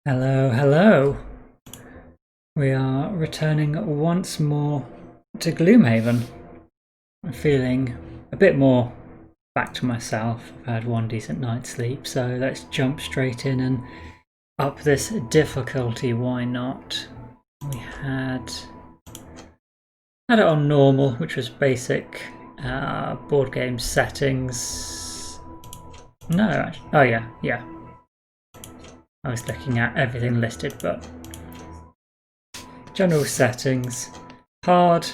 Hello, hello. We are returning once more to Gloomhaven. I'm feeling a bit more back to myself. I've had one decent night's sleep, so let's jump straight in and up this difficulty. Why not? We had it on normal, which was basic board game settings. No, oh yeah. I was looking at everything listed, but general settings. Hard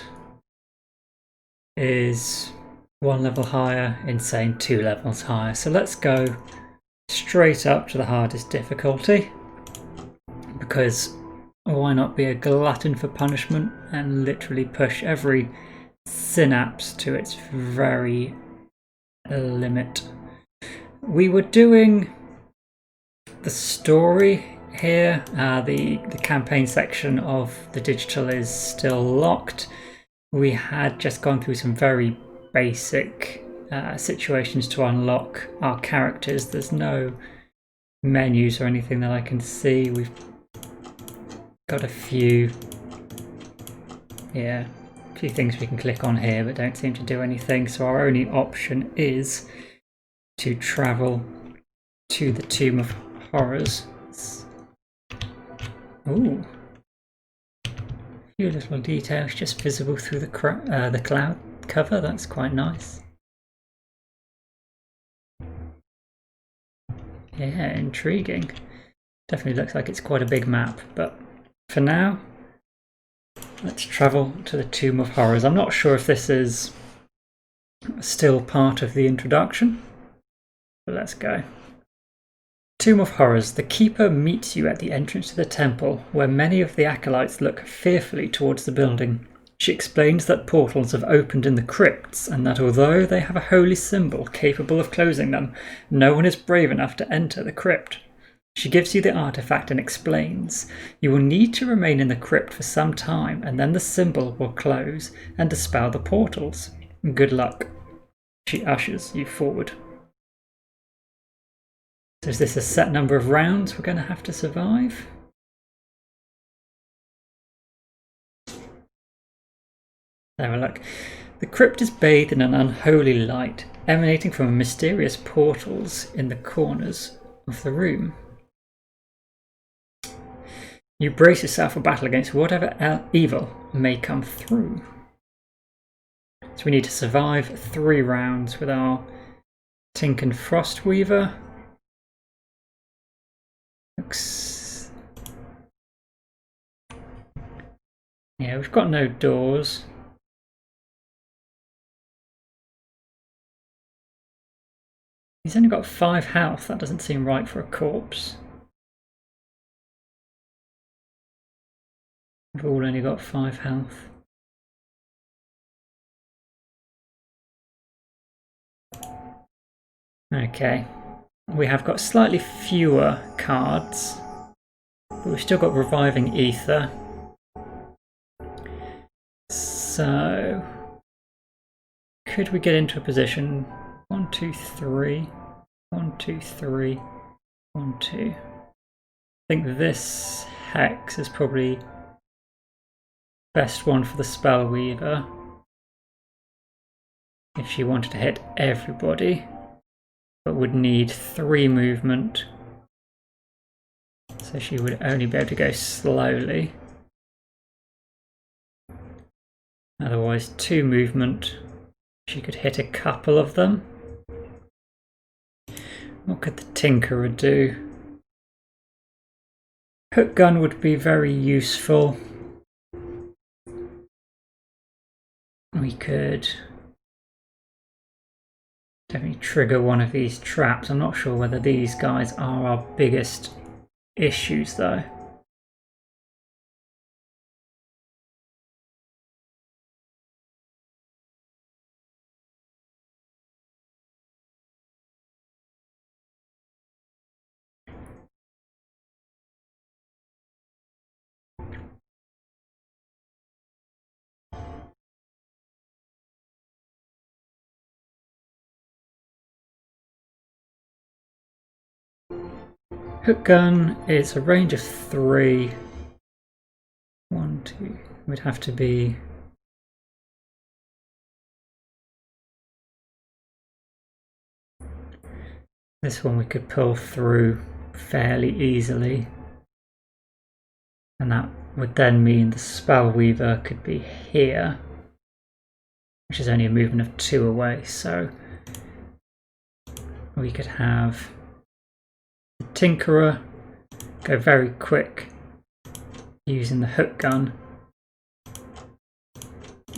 is one level higher, insane 2 levels higher. So let's go straight up to the hardest difficulty, because why not be a glutton for punishment and literally push every synapse to its very limit. We were doing the story here. The campaign section of the digital is still locked. We had just gone through some very basic situations to unlock our characters. There's no menus or anything that I can see. We've got a few things we can click on here, but don't seem to do anything. So our only option is to travel to the Tomb of Horrors. Ooh. A few little details just visible through the cloud cover. That's quite nice. Yeah, intriguing. Definitely looks like it's quite a big map, but for now, let's travel to the Tomb of Horrors. I'm not sure if this is still part of the introduction, but let's go. Tomb of Horrors. The Keeper meets you at the entrance to the temple, where many of the acolytes look fearfully towards the building. She explains that portals have opened in the crypts, and that although they have a holy symbol capable of closing them, no one is brave enough to enter the crypt. She gives you the artifact and explains, you will need to remain in the crypt for some time, and then the symbol will close and dispel the portals. Good luck. She ushers you forward. So is this a set number of rounds we're going to have to survive? There we look. The crypt is bathed in an unholy light, emanating from mysterious portals in the corners of the room. You brace yourself for battle against whatever evil may come through. So we need to survive 3 rounds with our Tinken Frostweaver. Yeah, we've got no doors. He's only got 5 health. That doesn't seem right for a corpse. We've all only got 5 health. Okay. We have got slightly fewer cards, but we've still got Reviving Ether. So, could we get into a position 1, 2, 3, 1, 2, 3, 1, 2. I think this hex is probably best one for the Spellweaver if she wanted to hit everybody, but would need 3 movement, so she would only be able to go slowly. Otherwise 2 movement, she could hit a couple of them. What could the Tinkerer do? Hook gun would be very useful. We could definitely trigger one of these traps. I'm not sure whether these guys are our biggest issues though. Hook gun is a range of 3. 1, 2. Would have to be. This one we could pull through fairly easily. And that would then mean the Spellweaver could be here, which is only a movement of 2 away, so we could have the Tinkerer go very quick using the hook gun,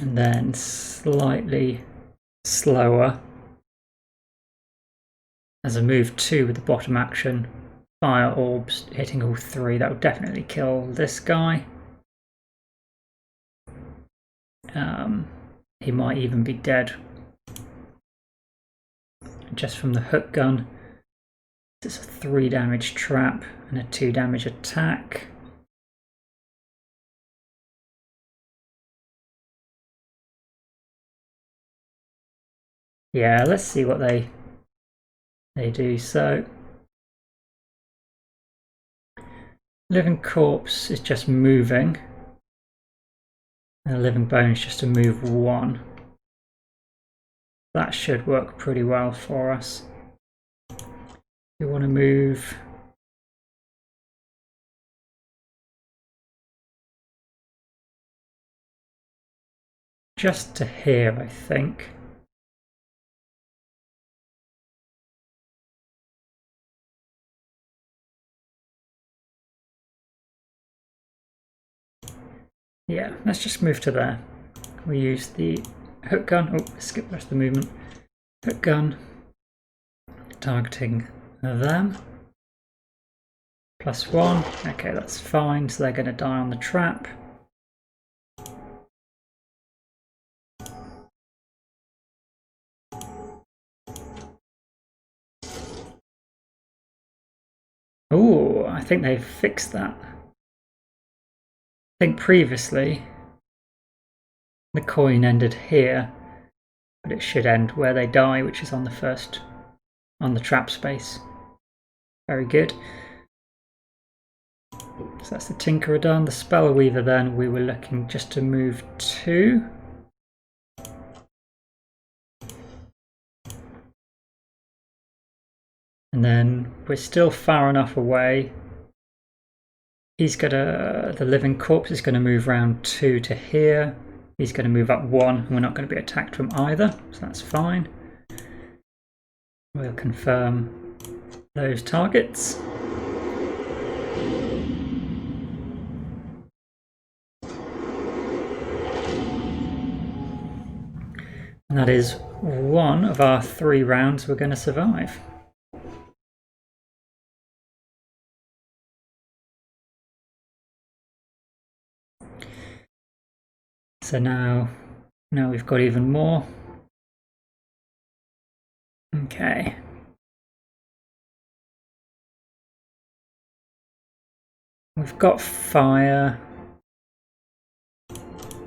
and then slightly slower as a move 2 with the bottom action. Fire orbs hitting all 3, that would definitely kill this guy. He might even be dead just from the hook gun. It's a 3 damage trap and a 2 damage attack. Yeah, let's see what they do. So Living Corpse is just moving, and a Living Bone is just a move 1. That should work pretty well for us. We want to move just to here, I think. Yeah, let's just move to there. We use the hook gun. Oh, skip the rest of the movement. Hook gun, targeting them. +1. Okay, that's fine. So they're going to die on the trap. Oh, I think they've fixed that. I think previously the coin ended here, but it should end where they die, which is on the trap space. Very good. So that's the Tinkerer done. The Spellweaver then, we were looking just to move 2. And then we're still far enough away. The Living Corpse is going to move round 2 to here. He's going to move up 1, and we're not going to be attacked from either, so that's fine. We'll confirm those targets. And that is 1 of our 3 rounds we're going to survive. So now we've got even more. Okay. We've got fire.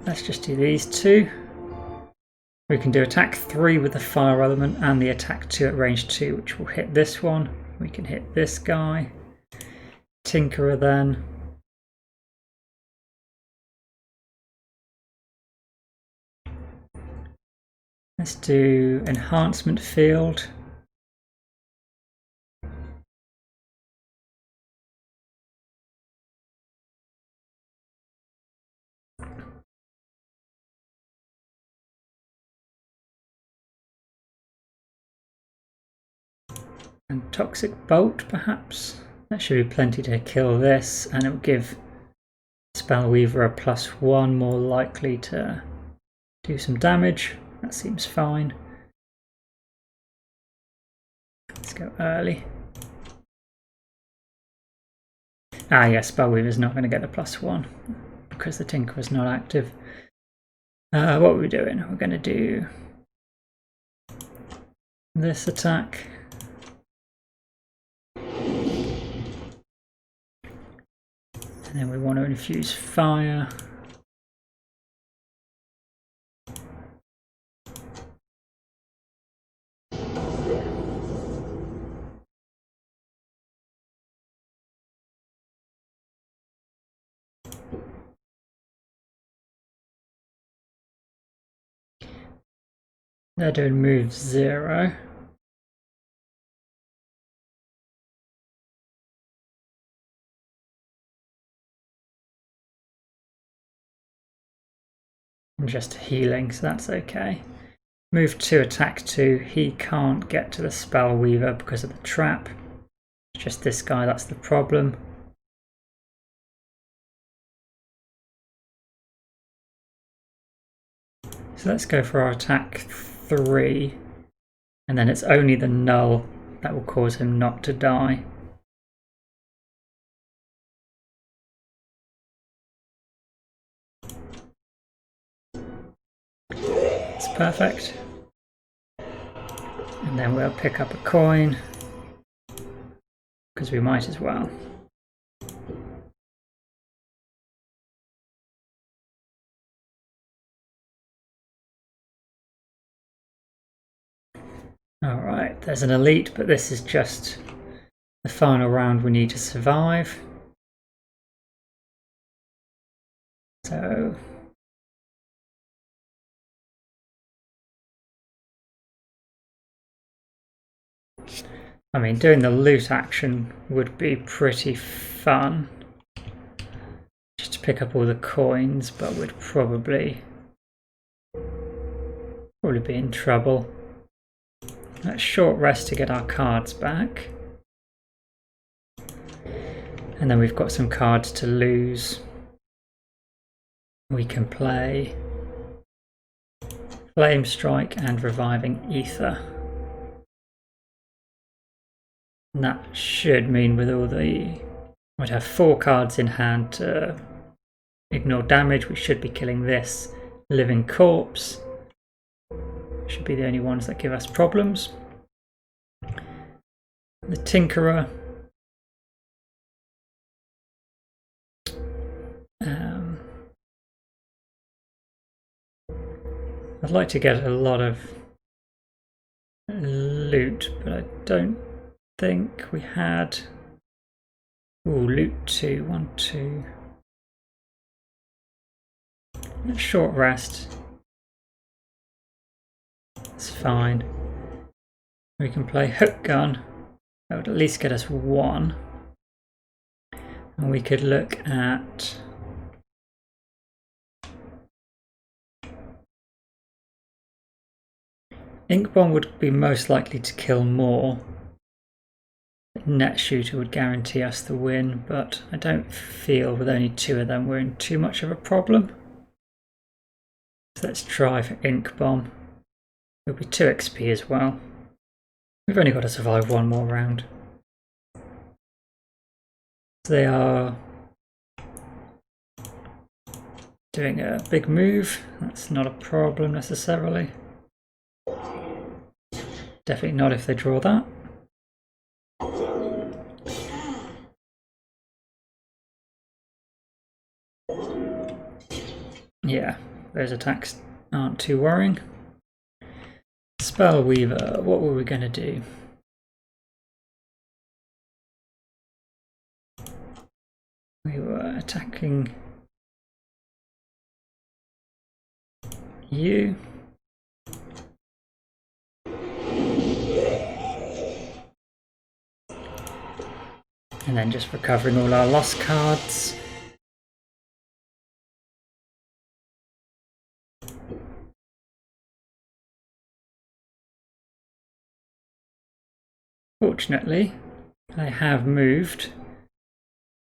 Let's just do these 2. We can do attack 3 with the fire element and the attack 2 at range 2, which will hit this one. We can hit this guy. Tinkerer then. Let's do enhancement field. And toxic bolt, perhaps. That should be plenty to kill this, and it will give Spellweaver a +1, more likely to do some damage. That seems fine. Let's go early. Ah yes, Spellweaver's not going to get a +1 because the Tinkerer's not active. What are we doing? We're going to do this attack. And then we want to infuse fire. They're doing move 0. I'm just healing, so that's okay. Move 2, attack 2. He can't get to the spell weaver because of the trap. It's just this guy that's the problem. So let's go for our attack 3, and then it's only the null that will cause him not to die. It's perfect. And then we'll pick up a coin, because we might as well. Alright, there's an elite, but this is just the final round we need to survive. So I mean, doing the loot action would be pretty fun. Just to pick up all the coins, but we'd probably be in trouble. Let's short rest to get our cards back. And then we've got some cards to lose. We can play Flame Strike and Reviving Ether. And that should mean with all the... we'd have 4 cards in hand to ignore damage. We should be killing this living corpse. Should be the only ones that give us problems. The Tinkerer. I'd like to get a lot of loot, but I don't think we had... Ooh, loot 2, 1, 2. Let's short rest. It's fine. We can play Hook Gun. That would at least get us 1. And we could look at... Ink Bomb would be most likely to kill more. Net Shooter would guarantee us the win, but I don't feel with only 2 of them we're in too much of a problem. So let's try for Ink Bomb. It'll be 2 XP as well. We've only got to survive 1 more round. So they are doing a big move. That's not a problem necessarily. Definitely not if they draw that. Yeah, those attacks aren't too worrying. Spell Weaver, what were we going to do? We were attacking you. And then just recovering all our lost cards. Fortunately, they have moved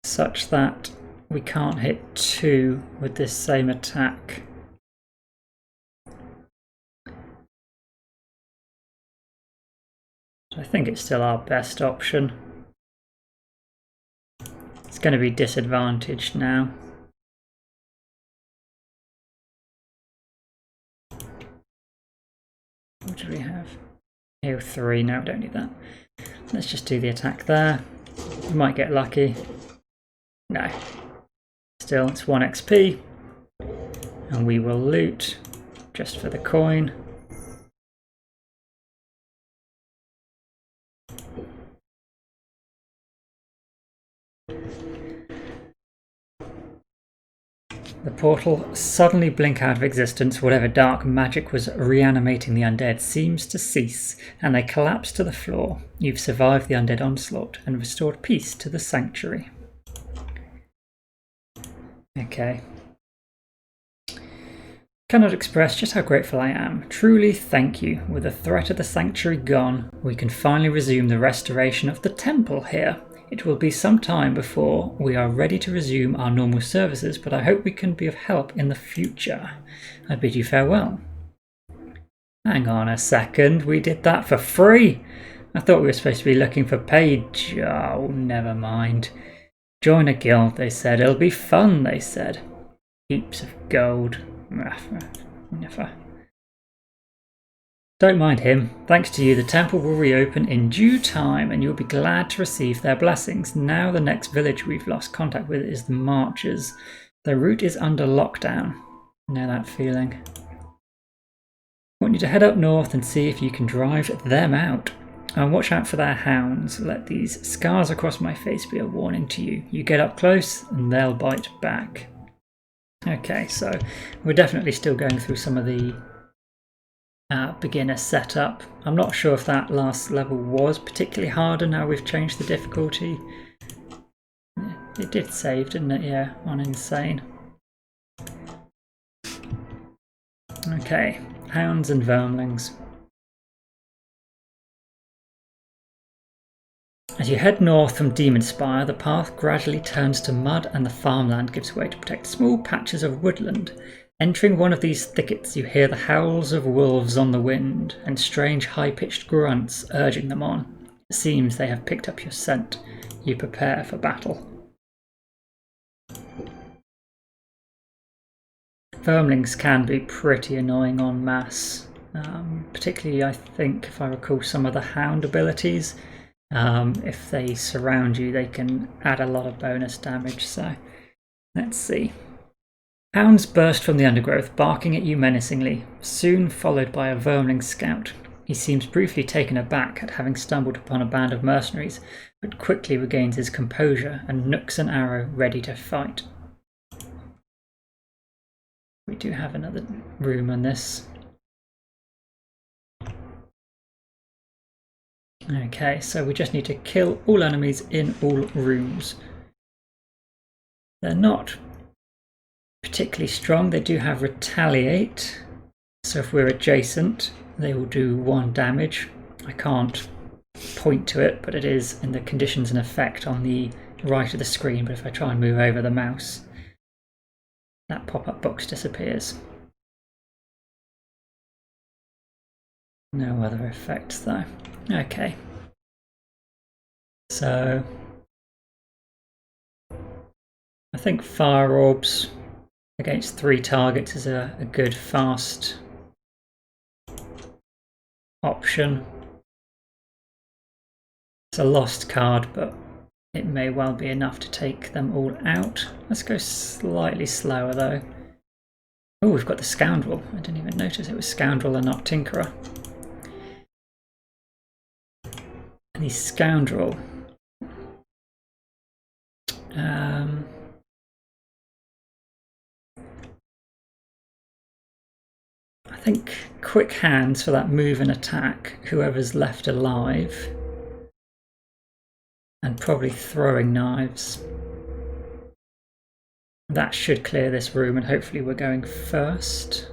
such that we can't hit 2 with this same attack. So I think it's still our best option. It's going to be disadvantaged now. What do we have? Heal 3, no, we don't need that. Let's just do the attack there. We might get lucky. No. Still, it's 1 XP. And we will loot just for the coin. The portal suddenly blink out of existence. Whatever dark magic was reanimating the undead seems to cease, and they collapse to the floor. You've survived the undead onslaught and restored peace to the sanctuary. Okay. Cannot express just how grateful I am. Truly thank you. With the threat of the sanctuary gone, we can finally resume the restoration of the temple here. It will be some time before we are ready to resume our normal services, but I hope we can be of help in the future. I bid you farewell. Hang on a second, we did that for free. I thought we were supposed to be looking for paid. Oh, never mind. Join a guild, they said. It'll be fun, they said. Heaps of gold. Never. Don't mind him. Thanks to you, the temple will reopen in due time and you'll be glad to receive their blessings. Now the next village we've lost contact with is the Marchers. Their route is under lockdown. Know that feeling. I want you to head up north and see if you can drive them out. And watch out for their hounds. Let these scars across my face be a warning to you. You get up close and they'll bite back. Okay, so we're definitely still going through some of the beginner setup. I'm not sure if that last level was particularly hard and now we've changed the difficulty. It did save, didn't it? Yeah, on insane. Okay, hounds and vermlings. As you head north from Demonspire, the path gradually turns to mud and the farmland gives way to protect small patches of woodland. Entering one of these thickets, you hear the howls of wolves on the wind and strange high-pitched grunts urging them on. It seems they have picked up your scent. You prepare for battle. Vermlings can be pretty annoying en masse, particularly I think if I recall some of the hound abilities. If they surround you, they can add a lot of bonus damage, so let's see. Hounds burst from the undergrowth, barking at you menacingly, soon followed by a vermling scout. He seems briefly taken aback at having stumbled upon a band of mercenaries, but quickly regains his composure and nooks an arrow ready to fight. We do have another room on this. Okay, so we just need to kill all enemies in all rooms. They're not particularly strong. They do have retaliate, so if we're adjacent they will do 1 damage. I can't point to it, but it is in the conditions and effect on the right of the screen, but if I try and move over the mouse, that pop-up box disappears. No other effects though. Okay, so I think fire orbs against 3 targets is a good fast option. It's a lost card, but it may well be enough to take them all out. Let's go slightly slower though. Oh, we've got the Scoundrel. I didn't even notice it was Scoundrel and not Tinkerer. The Scoundrel. I think quick hands for that move and attack, whoever's left alive, and probably throwing knives. That should clear this room and hopefully we're going first.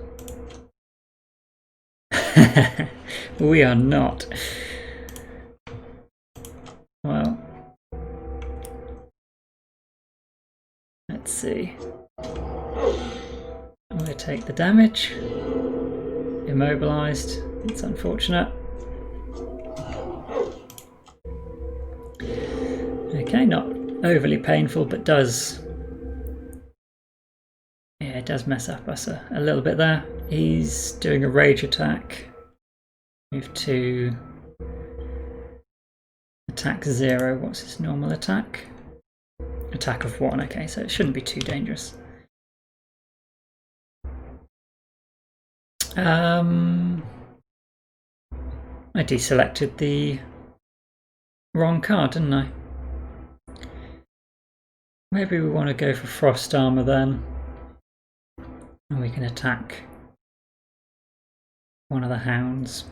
We are not. Well, let's see. I'm going to take the damage. Immobilized. It's unfortunate. Okay, not overly painful, but does. Yeah, it does mess up us a little bit there. He's doing a rage attack. Move to attack 0. What's his normal attack? Attack of 1. Okay, so it shouldn't be too dangerous. I deselected the wrong card, didn't I? Maybe we want to go for frost armor then. And we can attack one of the hounds.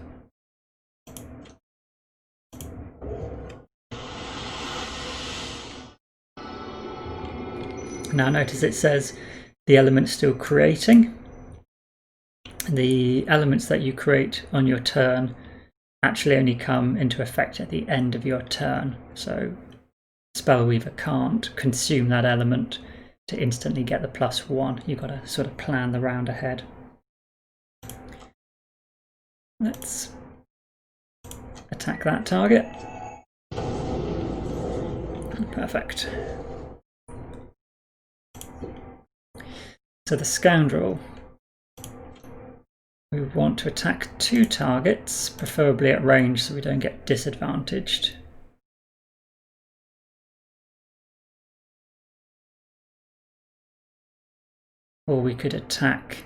Now notice it says the element's still creating. The elements that you create on your turn actually only come into effect at the end of your turn. So Spellweaver can't consume that element to instantly get the +1. You've got to sort of plan the round ahead. Let's attack that target. Perfect. So the scoundrel, we want to attack 2 targets, preferably at range so we don't get disadvantaged. Or we could attack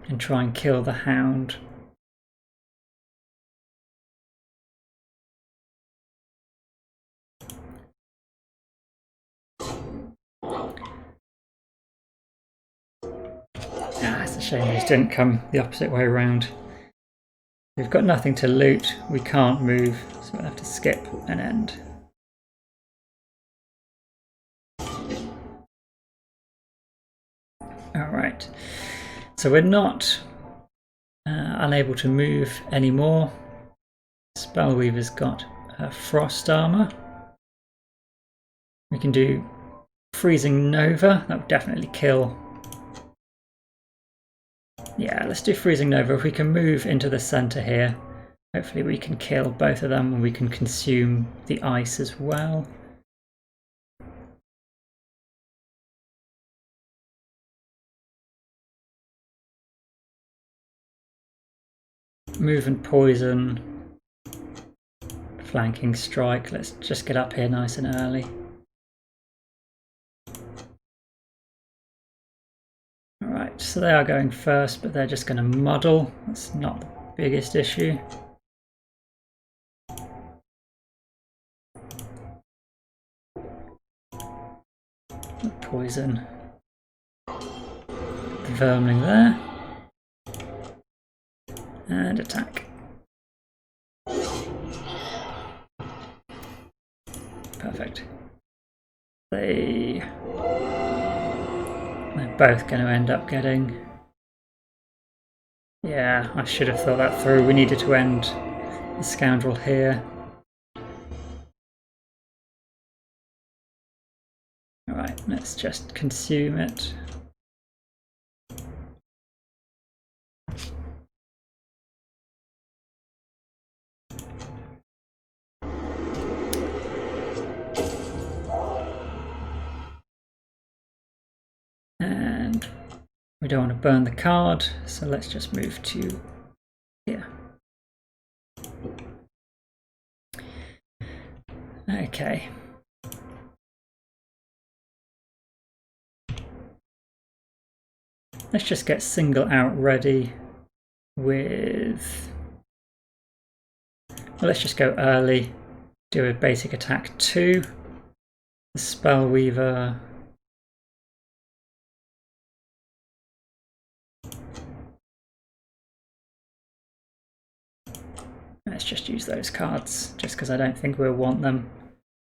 and try and kill the hound. It's a shame these didn't come the opposite way around. We've got nothing to loot, we can't move, so we'll have to skip an end. Alright, so we're not unable to move anymore. Spellweaver's got frost armor. We can do freezing nova, that would definitely kill. Yeah, let's do freezing nova. If we can move into the center here, hopefully we can kill both of them and we can consume the ice as well. Move and poison, flanking strike. Let's just get up here nice and early. Alright, so they are going first, but they're just going to muddle. That's not the biggest issue. Poison. The vermling there. And attack. Perfect. They're both going to end up getting... Yeah, I should have thought that through. We needed to end the scoundrel here. Alright, let's just consume it. And we don't want to burn the card, so let's just move to here. Okay. Let's just get single out ready with... Well, let's just go early, do a basic attack 2. The Spellweaver... Let's just use those cards, just because I don't think we'll want them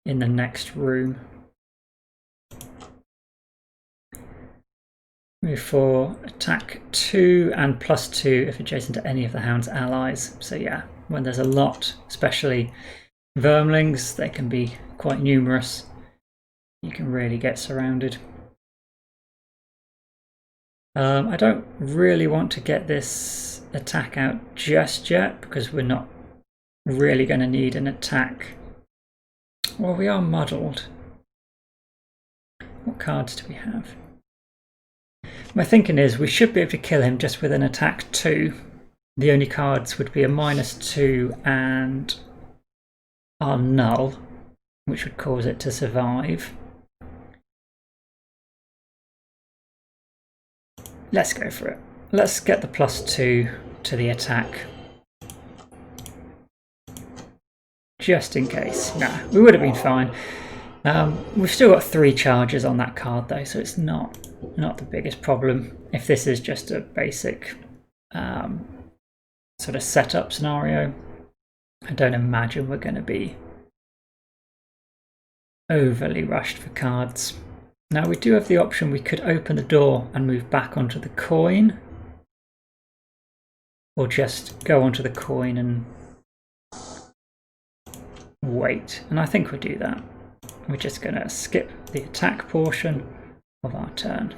in the next room. Move for attack 2 and +2 if adjacent to any of the hound's allies. So yeah, when there's a lot, especially vermlings, they can be quite numerous. You can really get surrounded. I don't really want to get this attack out just yet because we're not really going to need an attack. Well, we are muddled. What cards do we have? My thinking is we should be able to kill him just with an attack 2. The only cards would be a -2 and our null, which would cause it to survive. Let's go for it. Let's get the +2 to the attack. Just in case. Nah, we would have been fine. We've still got 3 charges on that card though, so it's not not the biggest problem. If this is just a basic sort of setup scenario, I don't imagine we're going to be overly rushed for cards. Now we do have the option, we could open the door and move back onto the coin, or just go onto the coin and wait, and I think we'll do that. We're just going to skip the attack portion of our turn.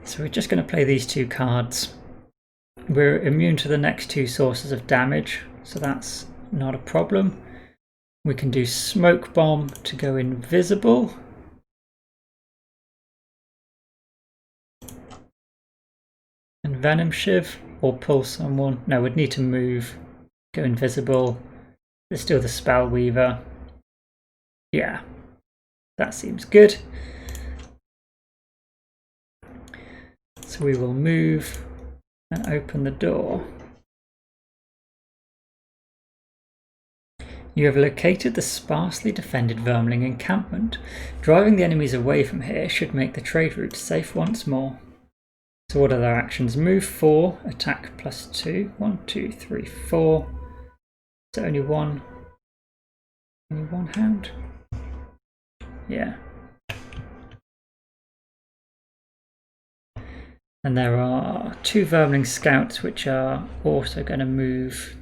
So we're just going to play these two cards. We're immune to the next two sources of damage, so that's not a problem. We can do Smoke Bomb to go invisible. And Venom Shiv, or pull someone. No, we'd need to move, go invisible. There's still the Spell Weaver. Yeah, that seems good. So we will move and open the door. You have located the sparsely defended Vermling encampment. Driving the enemies away from here should make the trade route safe once more. So what are their actions? Move 4, attack +2. 1, 2, 3, 4. So only one hound? Yeah. And there are 2 Vermling scouts which are also going to move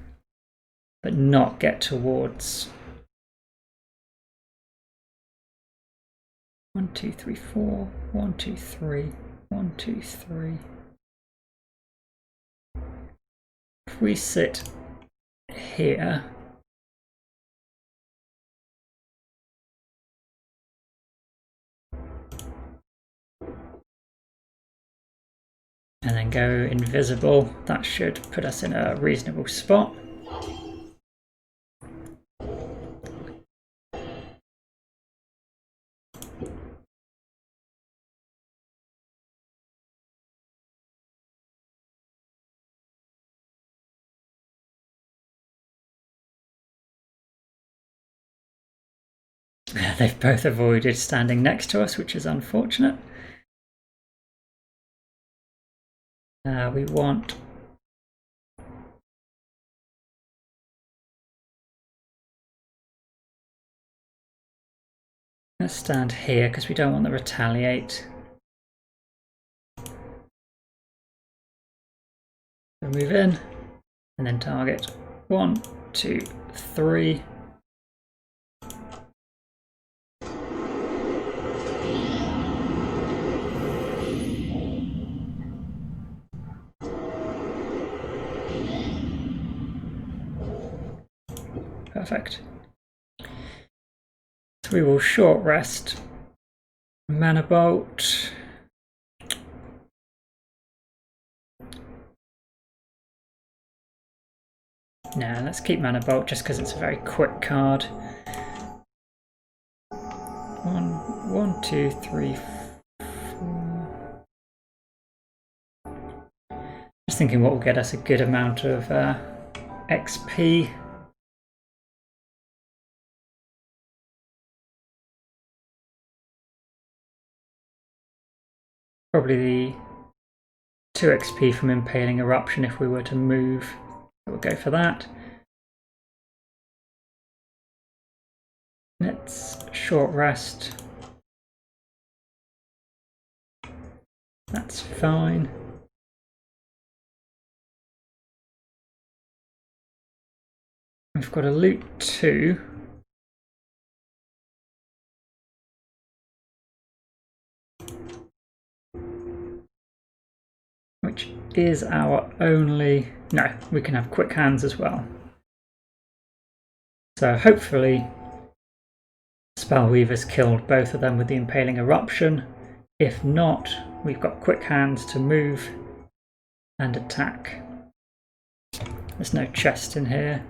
but not get towards 1, 2, 3, 4, 1, 2, 3, 1, 2, 3. If we sit here, and then go invisible, that should put us in a reasonable spot. They've both avoided standing next to us, which is unfortunate. We want let's stand here because we don't want to retaliate. So move in and then target 1, 2, 3. Perfect. So we will short rest. Mana Bolt. Nah, let's keep Mana Bolt just because it's a very quick card. 1, 2, 3, 4. Just thinking what will get us a good amount of XP. Probably the 2 XP from Impaling Eruption if we were to move. We'll go for that. Let's short rest. That's fine. We've got a loot 2. Which is our only... No, we can have quick hands as well. So hopefully Spellweaver's killed both of them with the Impaling Eruption. If not, we've got quick hands to move and attack. There's no chest in here.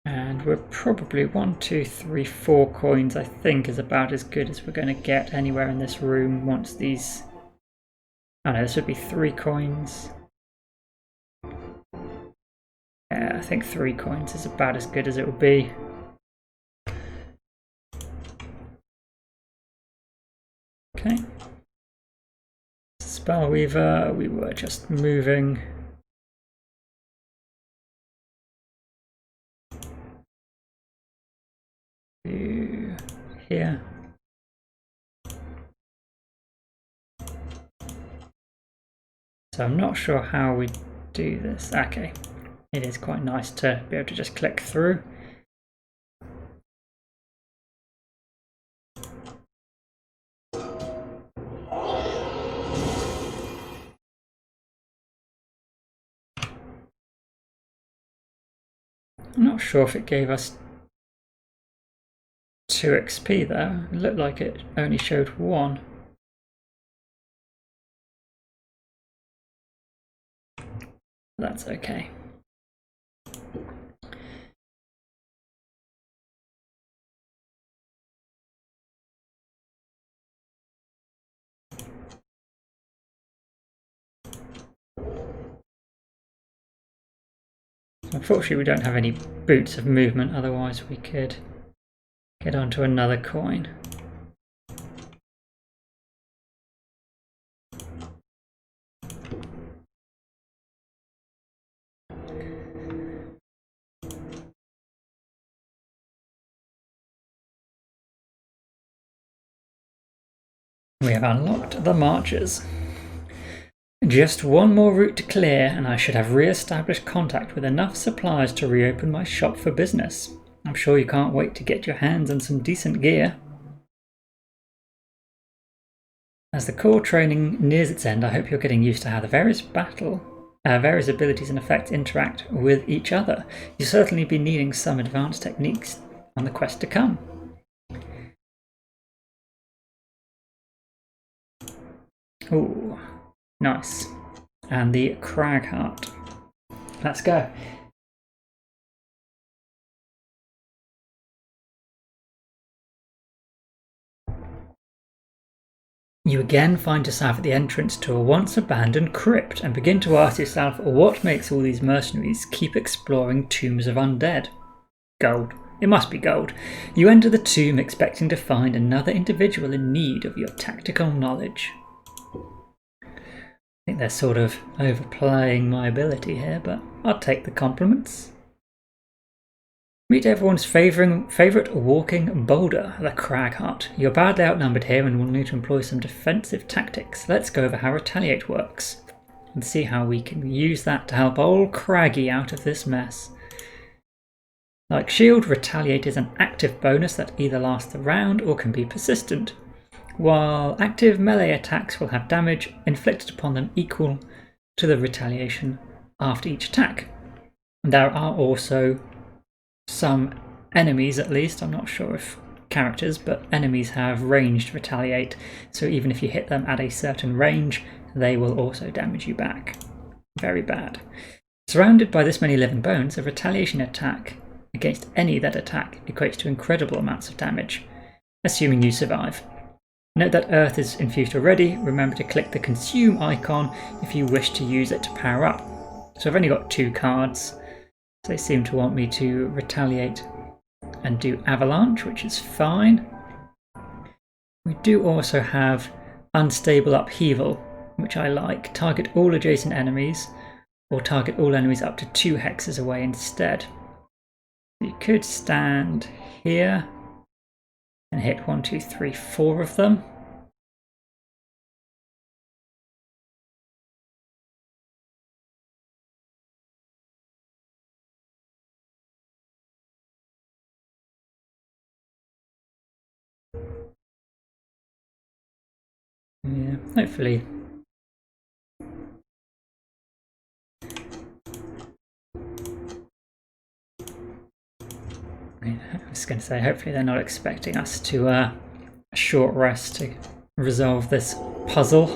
And we're probably 1, 2, 3, 4 coins, I think, is about as good as we're going to get anywhere in this room once these... Oh no, this would be 3 coins. Yeah, Yeah, I think 3 coins is about as good as it will be. Okay. Spellweaver, we were just moving. To here. So I'm not sure how we do this. Okay. It is quite nice to be able to just click through. I'm not sure if it gave us 2 XP there. It looked like it only showed 1. That's okay. Unfortunately, we don't have any boots of movement, otherwise we could get onto another coin. We have unlocked the marches. Just one more route to clear and I should have re-established contact with enough supplies to reopen my shop for business. I'm sure you can't wait to get your hands on some decent gear. As the core training nears its end, I hope you're getting used to how the various abilities and effects interact with each other. You'll certainly be needing some advanced techniques on the quest to come. Ooh, nice. And the Crag Heart. Let's go. You again find yourself at the entrance to a once abandoned crypt and begin to ask yourself what makes all these mercenaries keep exploring tombs of undead. Gold. It must be gold. You enter the tomb expecting to find another individual in need of your tactical knowledge. I think they're sort of overplaying my ability here, but I'll take the compliments. Meet everyone's favourite walking boulder, the Crag Heart. You're badly outnumbered here and will need to employ some defensive tactics. Let's go over how Retaliate works and see how we can use that to help old Craggy out of this mess. Like Shield, Retaliate is an active bonus that either lasts the round or can be persistent, while active melee attacks will have damage inflicted upon them equal to the retaliation after each attack. There are also some enemies, at least, I'm not sure if characters, but enemies have ranged Retaliate, so even if you hit them at a certain range, they will also damage you back. Very bad. Surrounded by this many living bones, a retaliation attack against any that attack equates to incredible amounts of damage, assuming you survive. Note that Earth is infused already. Remember to click the consume icon if you wish to use it to power up. So I've only got 2 cards. They seem to want me to retaliate and do avalanche, which is fine. We do also have unstable upheaval, which I like. Target all adjacent enemies, or target all enemies up to 2 hexes away instead. You could stand here and hit 1, 2, 3, 4 of them. Yeah, hopefully. I was going to say, hopefully they're not expecting us to a short rest to resolve this puzzle.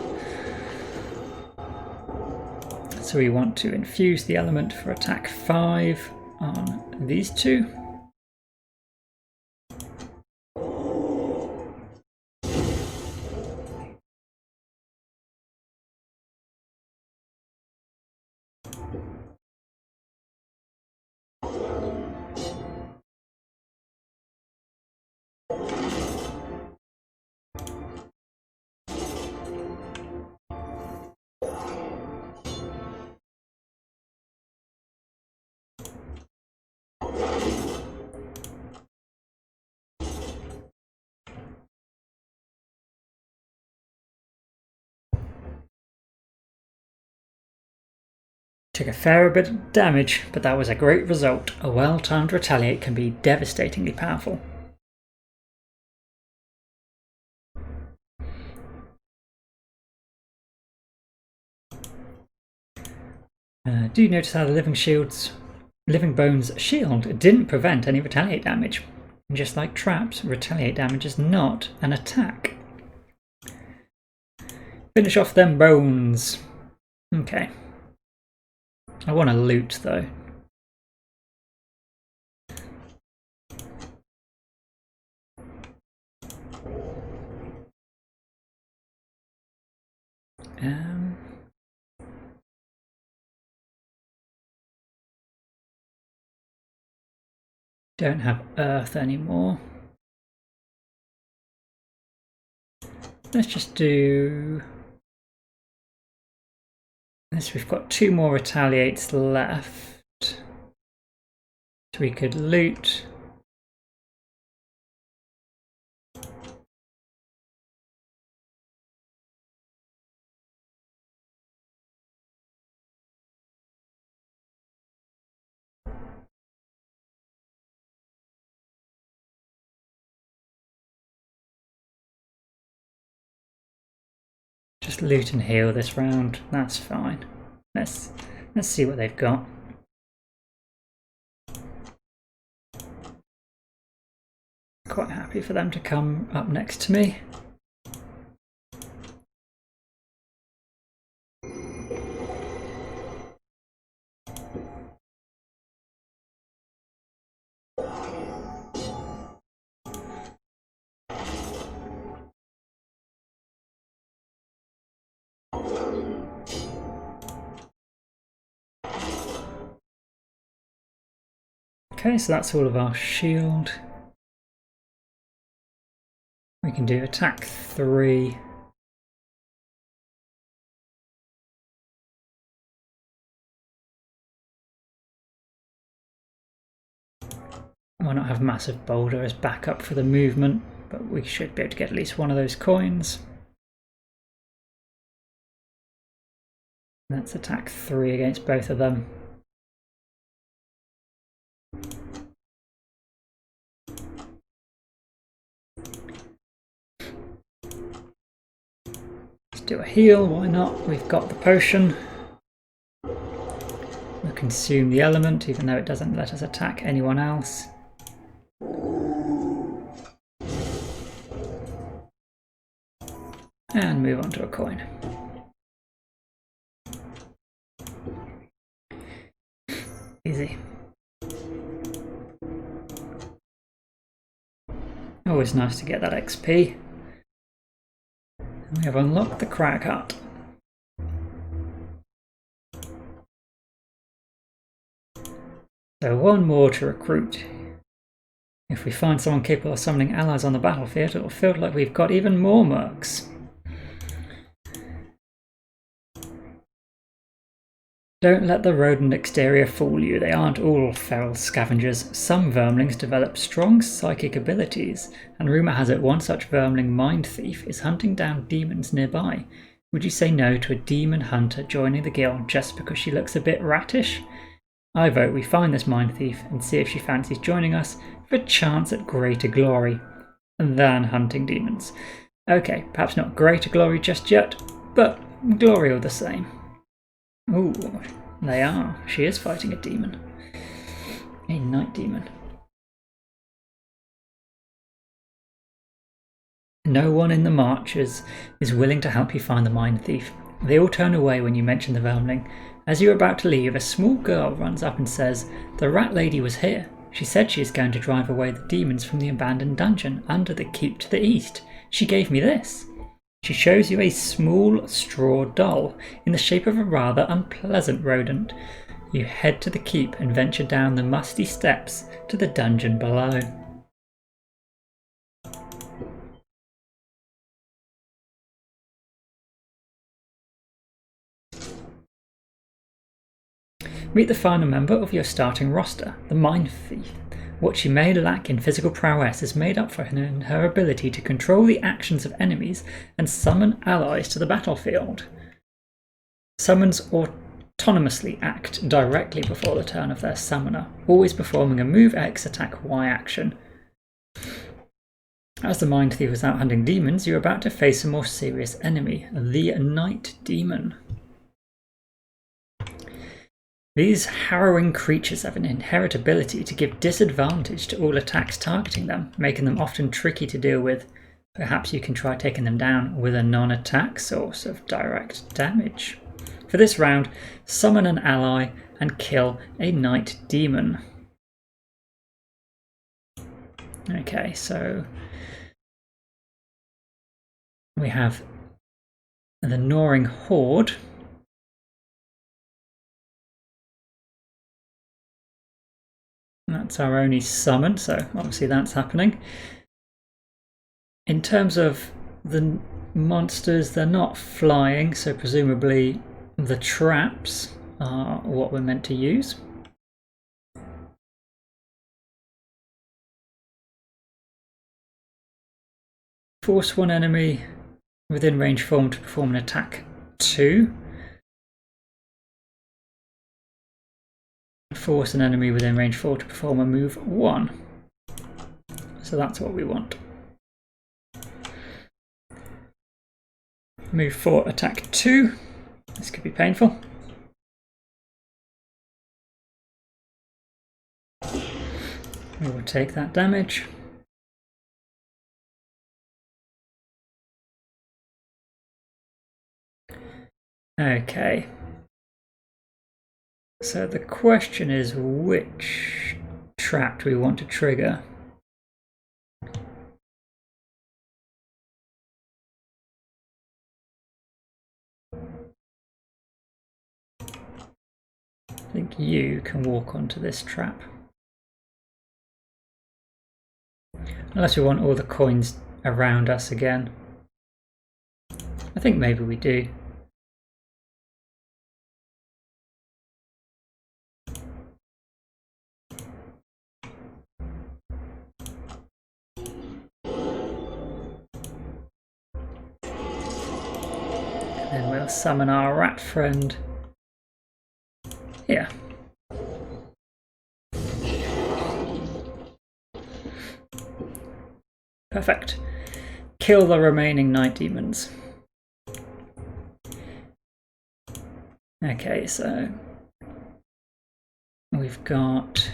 So we want to infuse the element for attack 5 on these 2. Took a fair bit of damage, but that was a great result. A well-timed retaliate can be devastatingly powerful. Do you notice how the Living Bones shield didn't prevent any retaliate damage? And just like traps, retaliate damage is not an attack. Finish off them bones. Okay. I want to loot though. Don't have earth anymore. Let's just do this. We've got 2 more retaliates left. So we could loot. Just loot and heal this round. That's fine. Let's see what they've got. Quite happy for them to come up next to me. Okay, so that's all of our shield. We can do attack 3. Why not have Massive Boulder as backup for the movement, but we should be able to get at least one of those coins. That's attack 3 against both of them. Let's do a heal, why not? We've got the potion. We'll consume the element, even though it doesn't let us attack anyone else. And move on to a coin. Easy. Always nice to get that XP. And we have unlocked the Crack Hut. So 1 more to recruit. If we find someone capable of summoning allies on the battlefield, it will feel like we've got even more mercs. Don't let the rodent exterior fool you. They aren't all feral scavengers. Some vermlings develop strong psychic abilities, and rumour has it one such vermling mind thief is hunting down demons nearby. Would you say no to a demon hunter joining the guild just because she looks a bit rattish? I vote we find this mind thief and see if she fancies joining us for a chance at greater glory than hunting demons. Okay, perhaps not greater glory just yet, but glory all the same. Ooh, they are. She is fighting a demon. A night demon. No one in the marches is willing to help you find the mind thief. They all turn away when you mention the vermling. As you're about to leave, a small girl runs up and says, "The rat lady was here. She said she is going to drive away the demons from the abandoned dungeon under the keep to the east. She gave me this." She shows you a small straw doll in the shape of a rather unpleasant rodent. You head to the keep and venture down the musty steps to the dungeon below. Meet the final member of your starting roster, the Mind Thief. What she may lack in physical prowess is made up for in her ability to control the actions of enemies and summon allies to the battlefield. Summons autonomously act directly before the turn of their summoner, always performing a move X attack Y action. As the Mind Thief is out hunting demons, you're about to face a more serious enemy, the Night Demon. These harrowing creatures have an inherent ability to give disadvantage to all attacks targeting them, making them often tricky to deal with. Perhaps you can try taking them down with a non-attack source of direct damage. For this round, summon an ally and kill a Night Demon. Okay, so we have the Gnawing Horde. That's our only summon, so obviously that's happening. In terms of the monsters, they're not flying, so presumably the traps are what we're meant to use. Force one enemy within range form to perform an attack 2. Force an enemy within range 4 to perform a move 1. So that's what we want. Move 4, attack 2. This could be painful. We will take that damage. Okay. So the question is, which trap do we want to trigger? I think you can walk onto this trap. Unless we want all the coins around us again. I think maybe we do. Then we'll summon our rat friend here. Perfect. Kill the remaining night demons. Okay, so we've got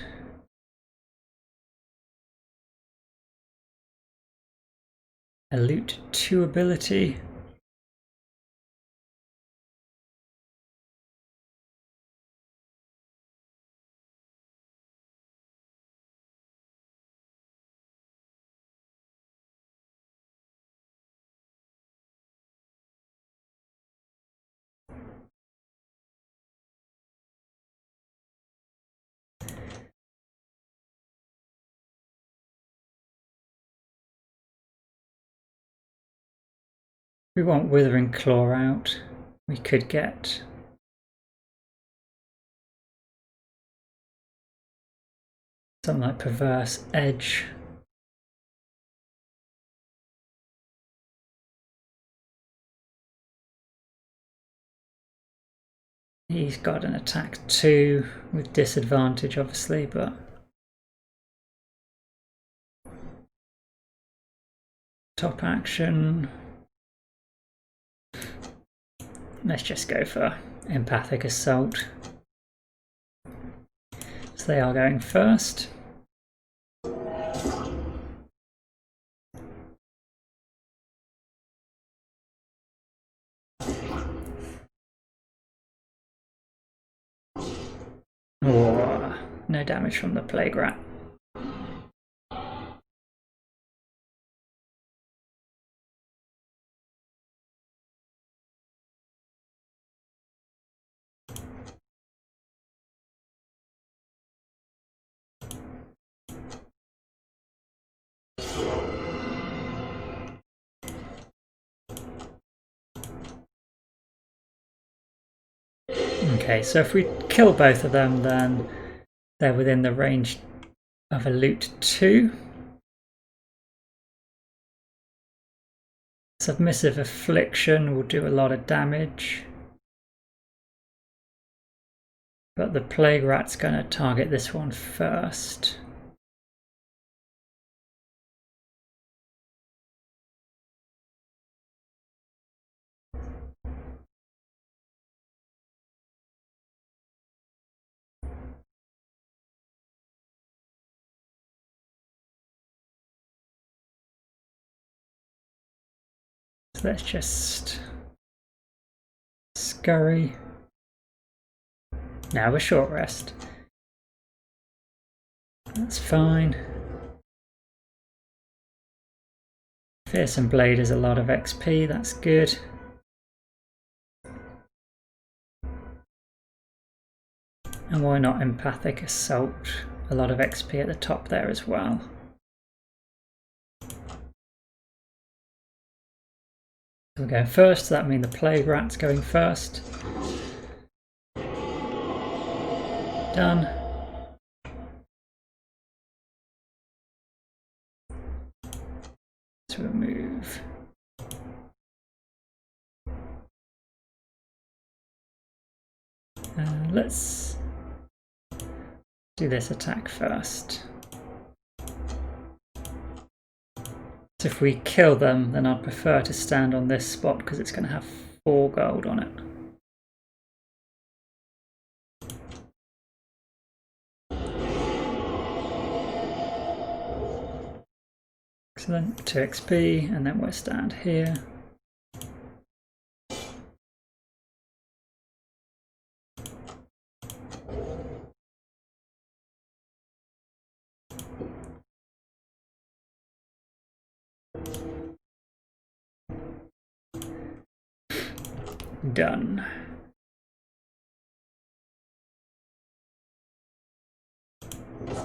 a loot 2 ability. We want Withering Claw out. We could get something like Perverse Edge. He's got an attack 2 with disadvantage, obviously, but top action. Let's just go for Empathic Assault. So they are going first. Oh, no damage from the Plague Rat. Okay, so if we kill both of them, then they're within the range of a loot 2. Submissive Affliction will do a lot of damage. But the plague rat's going to target this one first. So let's just scurry. Now a short rest. That's fine. Fearsome Blade is a lot of XP, that's good. And why not Empathic Assault? A lot of XP at the top there as well. We're going first, so that means the Plague Rat's going first. Done. Let's remove. Let's do this attack first. So if we kill them, then I'd prefer to stand on this spot because it's going to have 4 gold on it. Excellent, 2 XP, and then we'll stand here. Done.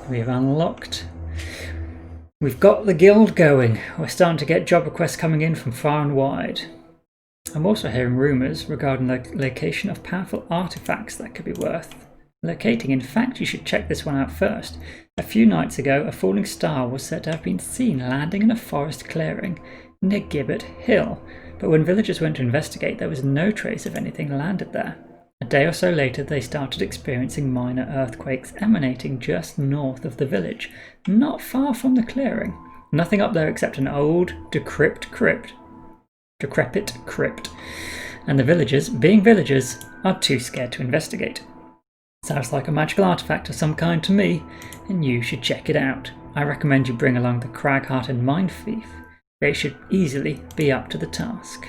We've unlocked. We've got the guild going. We're starting to get job requests coming in from far and wide. I'm also hearing rumours regarding the location of powerful artifacts that could be worth locating. In fact, you should check this one out first. A few nights ago, a falling star was said to have been seen landing in a forest clearing near Gibbet Hill, but when villagers went to investigate, there was no trace of anything landed there. A day or so later, they started experiencing minor earthquakes emanating just north of the village, not far from the clearing. Nothing up there except an old, decrepit crypt. And the villagers, being villagers, are too scared to investigate. Sounds like a magical artifact of some kind to me, and you should check it out. I recommend you bring along the crag-hearted Mind Thief. They should easily be up to the task.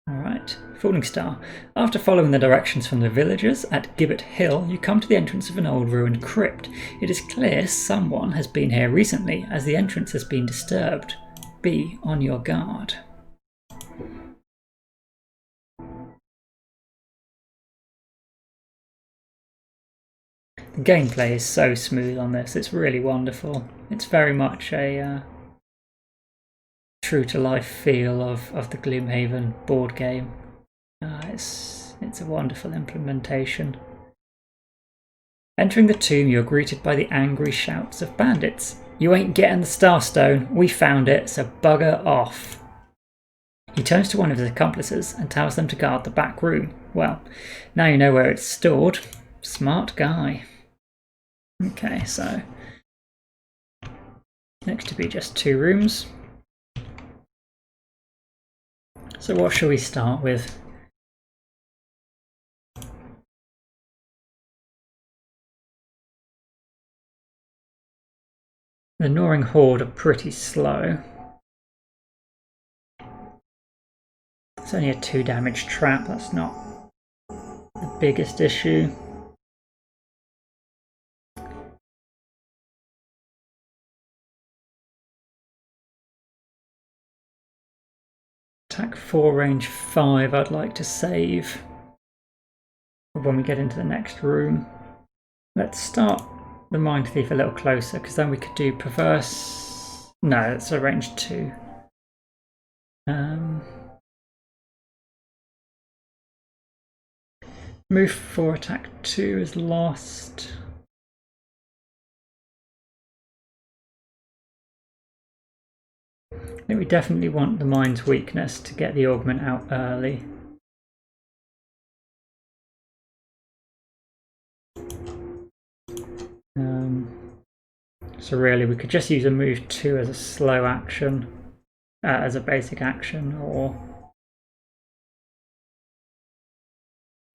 Alright, Falling Star. After following the directions from the villagers at Gibbet Hill, you come to the entrance of an old ruined crypt. It is clear someone has been here recently, as the entrance has been disturbed. Be on your guard. The gameplay is so smooth on this, it's really wonderful. It's very much a true to life feel of the Gloomhaven board game. It's a wonderful implementation. Entering the tomb, you're greeted by the angry shouts of bandits. You ain't getting the Starstone, we found it, so bugger off. He turns to one of his accomplices and tells them to guard the back room. Well, now you know where it's stored. Smart guy. Okay, so next to be just 2 rooms. So what shall we start with? The gnawing horde are pretty slow. It's only a 2 damage trap, that's not the biggest issue. Attack 4, range 5, I'd like to save when we get into the next room. Let's start the Mind Thief a little closer, because then we could do Perverse. No, it's a range 2. Move 4, attack 2 is lost. I think we definitely want the mind's weakness to get the augment out early. So really we could just use a move 2 as a slow action, as a basic action, or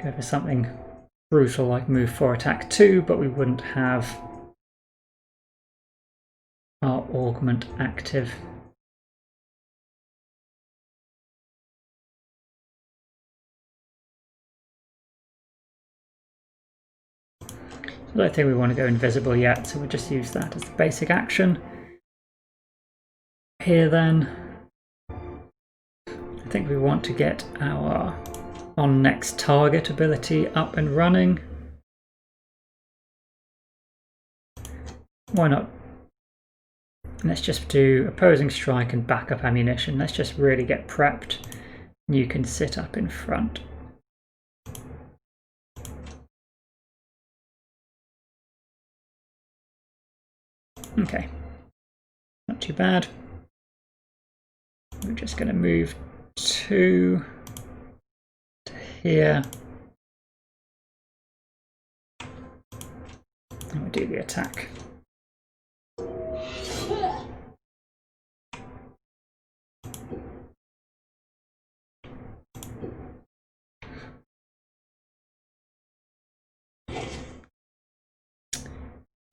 go for something brutal like move 4 attack 2, but we wouldn't have our augment active. I don't think we want to go invisible yet, so we'll just use that as the basic action. Here then, I think we want to get our on next target ability up and running. Why not? Let's just do opposing strike and backup ammunition. Let's just really get prepped. You can sit up in front. Okay, not too bad. We're just going to move 2 to here. And we'll do the attack.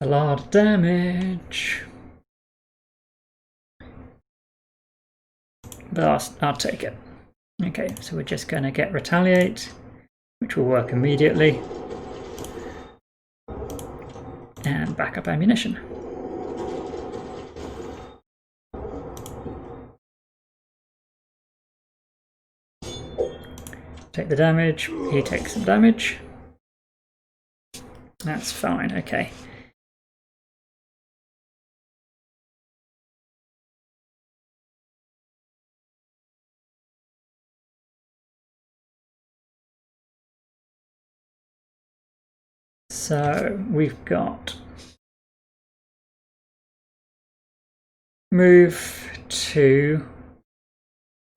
A lot of damage. But I'll take it. Okay, so we're just going to get retaliate, which will work immediately. And backup ammunition. Take the damage, he takes some damage. That's fine, okay. So we've got move 2.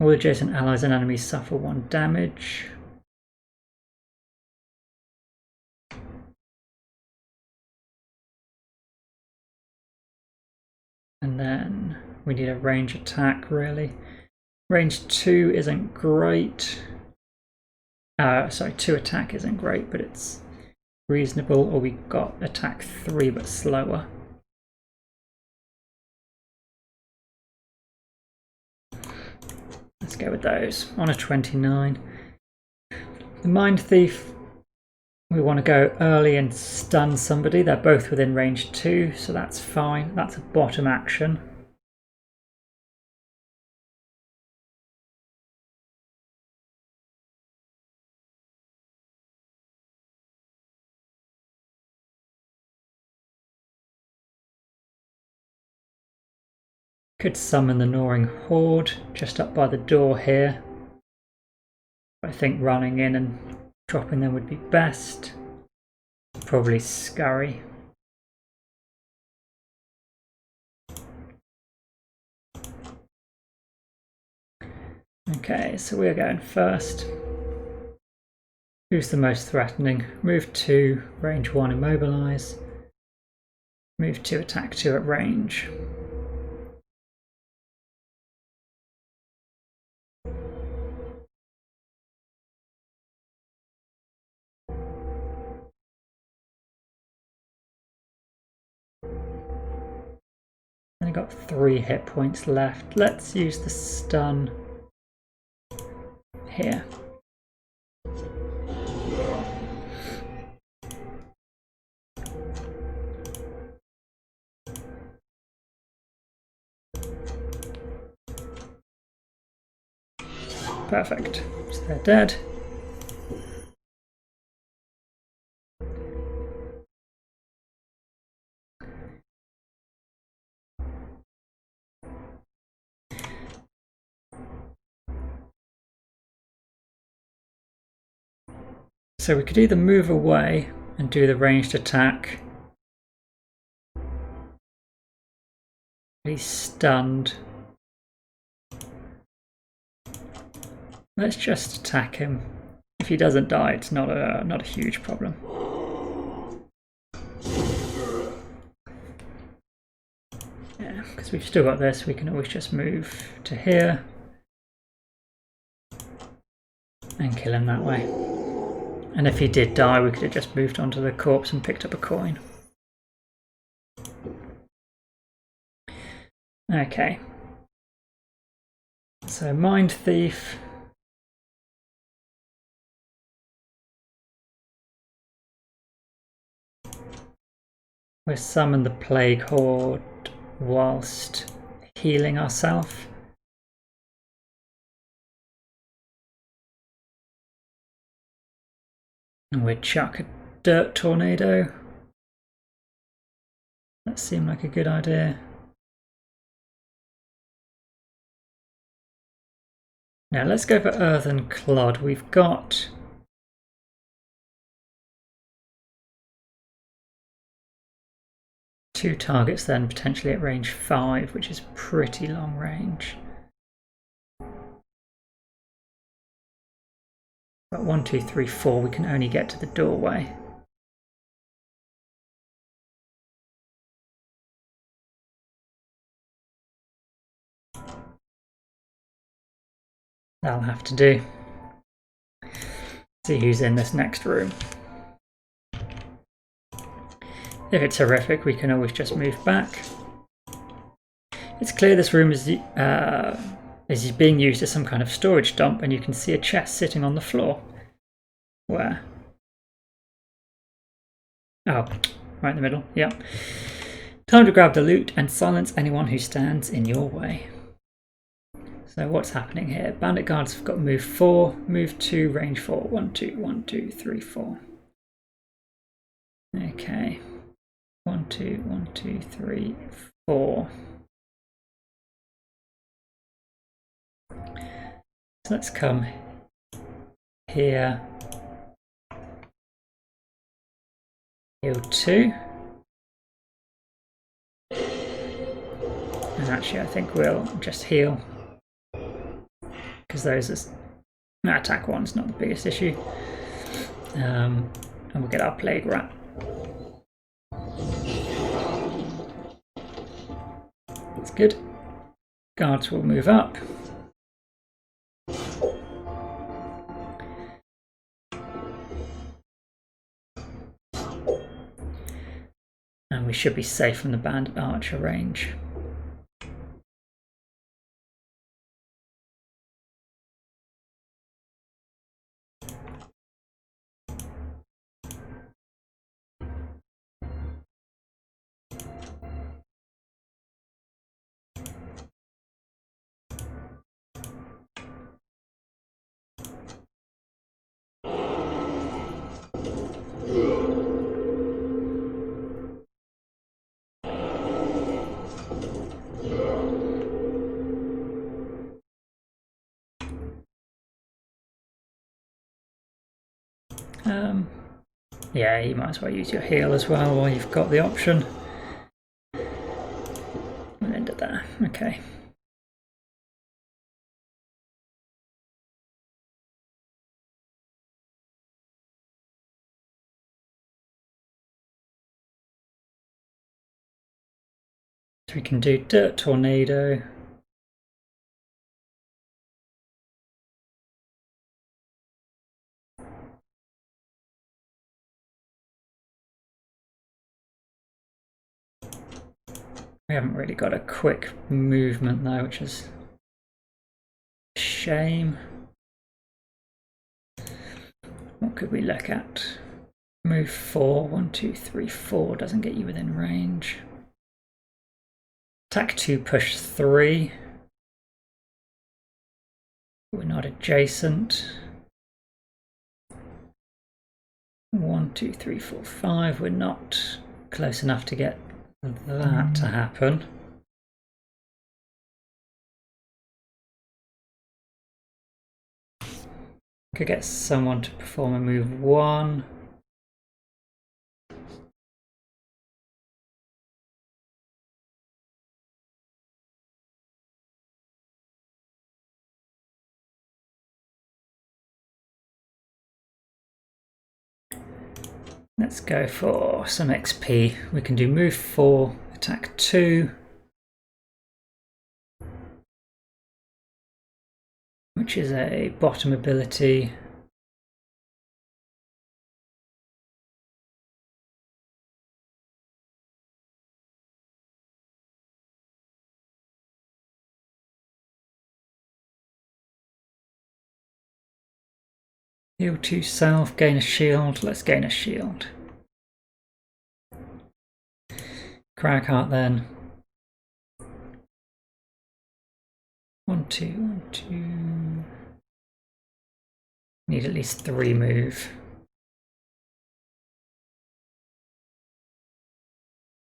All adjacent allies and enemies suffer 1 damage. And then we need a range attack, really. Range 2 isn't great. Sorry, 2 attack isn't great, but it's reasonable. Or we got attack 3 but slower. Let's go with those on a 29. The Mind Thief, we want to go early and stun somebody. They're both within range 2, so that's fine. That's a bottom action. Could summon the Gnawing Horde just up by the door here. I think running in and dropping them would be best. Probably Scurry. Okay, so we're going first. Who's the most threatening? Move 2, range 1, immobilize. Move 2, attack 2 at range. Only got 3 hit points left. Let's use the stun here. Perfect. So they're dead. So we could either move away and do the ranged attack. He's stunned. Let's just attack him. If he doesn't die, it's not a huge problem. Yeah, because we've still got this, we can always just move to here and kill him that way. And if he did die, we could have just moved onto the corpse and picked up a coin. Okay. So Mind Thief. We'll summon the Plague Horde whilst healing ourselves. And we'll chuck a Dirt Tornado. That seemed like a good idea. Now let's go for Earthen Clod. We've got two targets then, potentially at range 5, which is pretty long range. But 1, 2, 3, 4, we can only get to the doorway. That'll have to do. See who's in this next room. If it's horrific, we can always just move back. It's clear this room is being used as some kind of storage dump, and you can see a chest sitting on the floor. Where? Oh, right in the middle, yeah. Time to grab the loot and silence anyone who stands in your way. So what's happening here? Bandit guards have got move 4, move 2, range 4. 1, 2, 1, 2, 3, 4. Okay. 1, 2, 1, 2, 3, 4. So let's come here. Heal 2. And actually I think we'll just heal. Because those are... attack 1's not the biggest issue. And we'll get our Plague Rat. That's good. Guards will move up. And we should be safe from the Bandit Archer range. Yeah, you might as well use your heal as well while you've got the option. And end it there. Okay. So we can do Dirt Tornado. We haven't really got a quick movement though, which is a shame. What could we look at? Move 4, 1, 2, 3, 4 doesn't get you within range. Attack 2, push 3. We're not adjacent. 1, 2, 3, 4, 5. We're not close enough to get that to happen. Could get someone to perform a move 1. Let's go for some XP. We can do move 4, attack 2, which is a bottom ability. Heal 2 self, gain a shield. Let's gain a shield. Cragheart then. 1, 2, 1, 2. Need at least 3 move.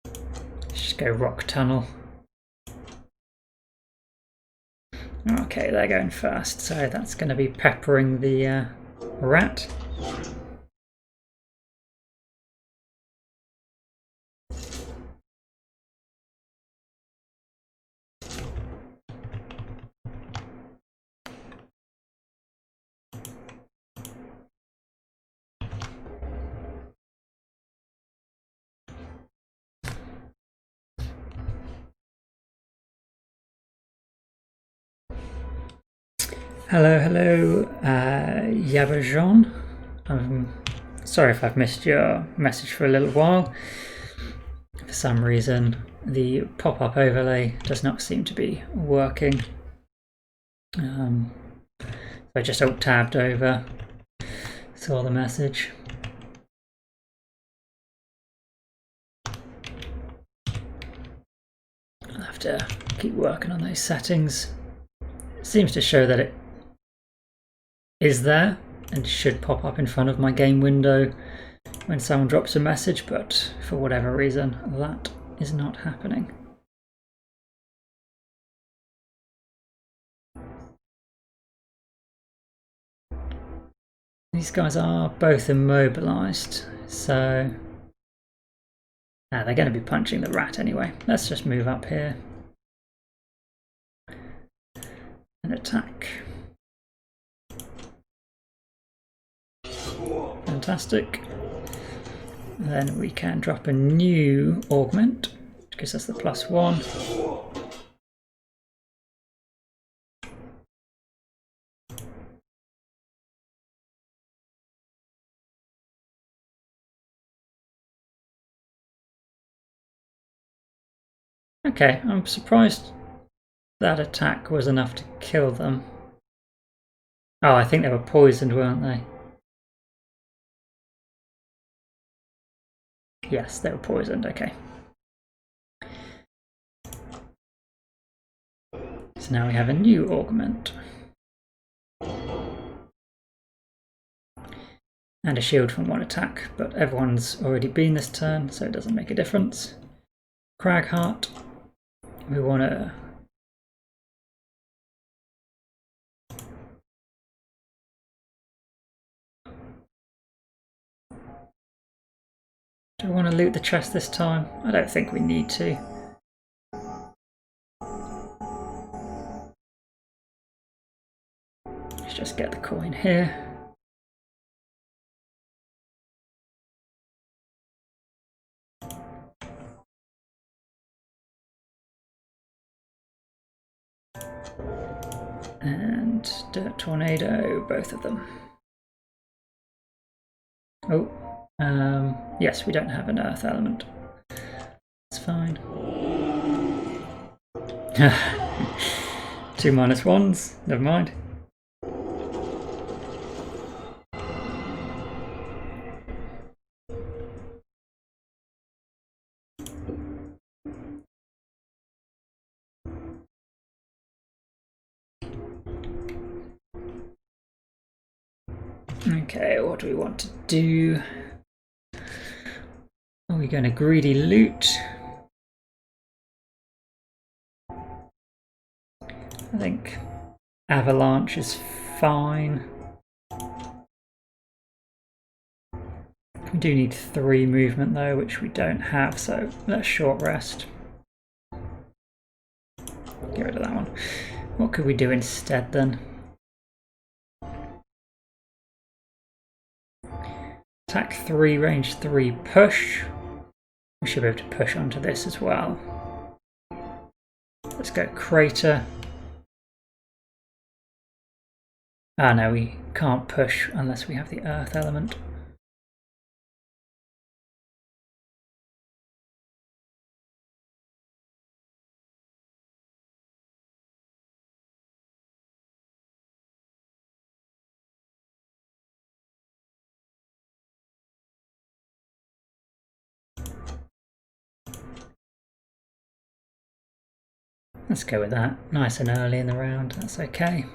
Let's just go rock tunnel. Okay, they're going first, so that's going to be peppering the rat. Hello, Yabajon. I'm sorry if I've missed your message for a little while. For some reason, the pop-up overlay does not seem to be working. So I just alt-tabbed over, saw the message. I'll have to keep working on those settings. It seems to show that it is there and should pop up in front of my game window when someone drops a message, but for whatever reason that is not happening. These guys are both immobilized, so they're going to be punching the rat anyway. Let's just move up here and attack. Fantastic. Then we can drop a new augment, which gives us the +1. Okay, I'm surprised that attack was enough to kill them. Oh, I think they were poisoned, weren't they? Yes, they were poisoned, okay. So now we have a new augment. And a shield from 1 attack, but everyone's already been this turn, so it doesn't make a difference. Cragheart, we want to... Do we want to loot the chest this time? I don't think we need to. Let's just get the coin here. And Dirt Tornado, both of them. Oh. Yes, we don't have an earth element. It's fine. 2 -1s, never mind. Okay, what do we want to do? Are we going to greedy loot? I think avalanche is fine. We do need 3 movement though, which we don't have, so let's short rest. Get rid of that one. What could we do instead then? Attack 3, range 3, push. We should be able to push onto this as well. Let's go crater. Ah no, we can't push unless we have the earth element. Let's go with that. Nice and early in the round, that's okay.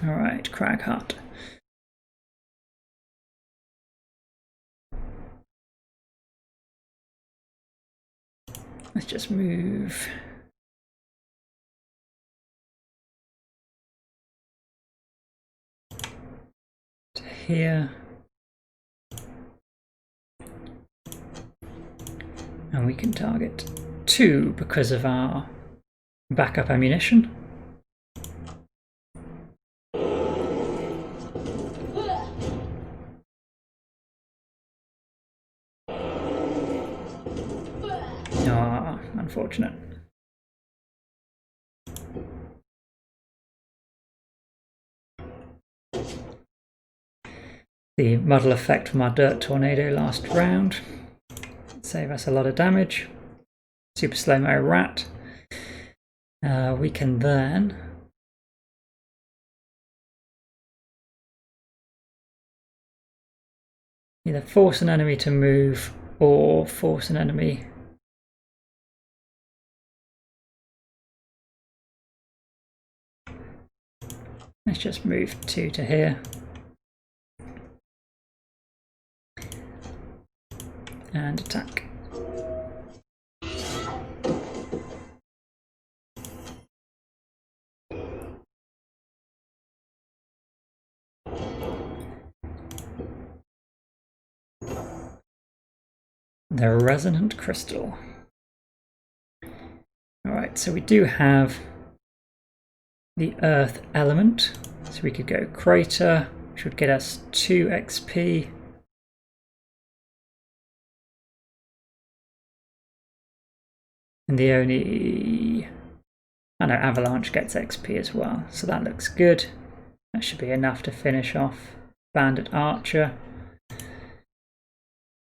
Alright, Crag Hut. Let's just move. To here. And we can target 2 because of our backup ammunition. Ah, unfortunate. The muddle effect from our dirt tornado last round save us a lot of damage. Super slow-mo rat. We can then either force an enemy to move or force an enemy let's just move 2 to here. And attack. The resonant crystal. Alright, so we do have the earth element. So we could go crater, which would get us 2 XP. And the only... I know avalanche gets XP as well, so that looks good. That should be enough to finish off Bandit Archer.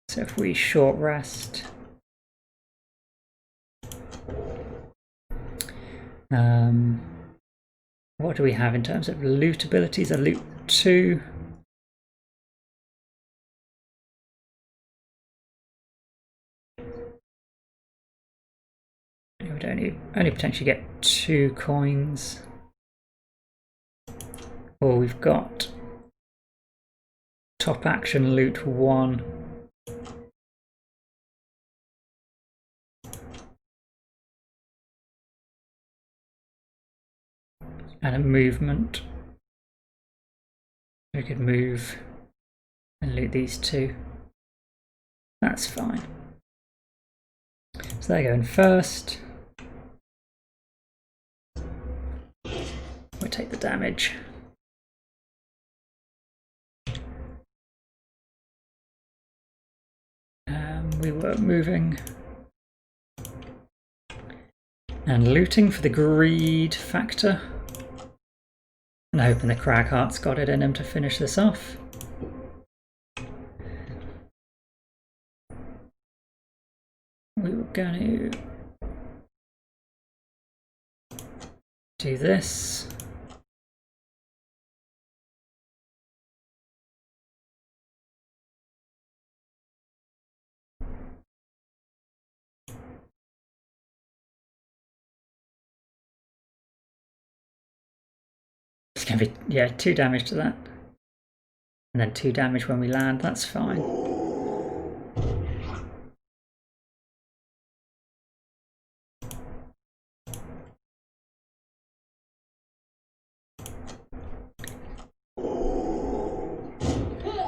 So if we short rest, what do we have in terms of loot abilities? A loot 2. We would only potentially get 2 coins. Or we've got top action loot 1. And a movement. We could move and loot these 2. That's fine. So they're going first. We'll take the damage. We were moving and looting for the greed factor. And hoping the Crag Heart's got it in him to finish this off. We were going to do this. It's going to be, yeah, 2 damage to that. And then 2 damage when we land, that's fine.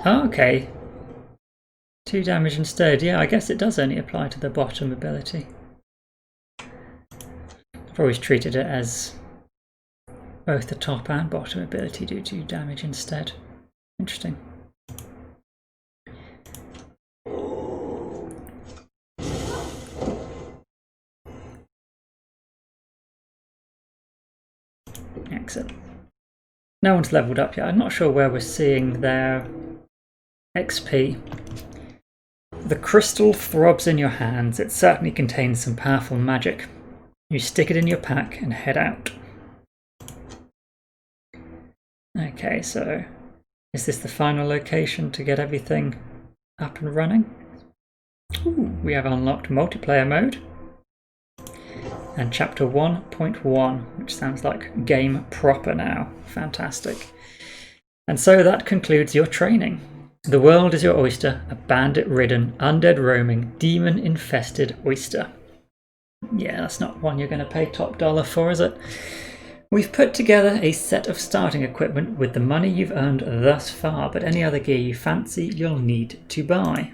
Oh, okay. 2 damage instead. Yeah, I guess it does only apply to the bottom ability. I've always treated it as both the top and bottom ability do 2 damage instead. Interesting. Excellent. No one's leveled up yet. I'm not sure where we're seeing their XP. The crystal throbs in your hands. It certainly contains some powerful magic. You stick it in your pack and head out. Okay, so is this the final location to get everything up and running? Ooh, we have unlocked multiplayer mode and chapter 1.1, which sounds like game proper now. Fantastic. And so that concludes your training. The world is your oyster, a bandit-ridden, undead-roaming, demon-infested oyster. Yeah, that's not one you're going to pay top dollar for, is it? We've put together a set of starting equipment with the money you've earned thus far, but any other gear you fancy, you'll need to buy.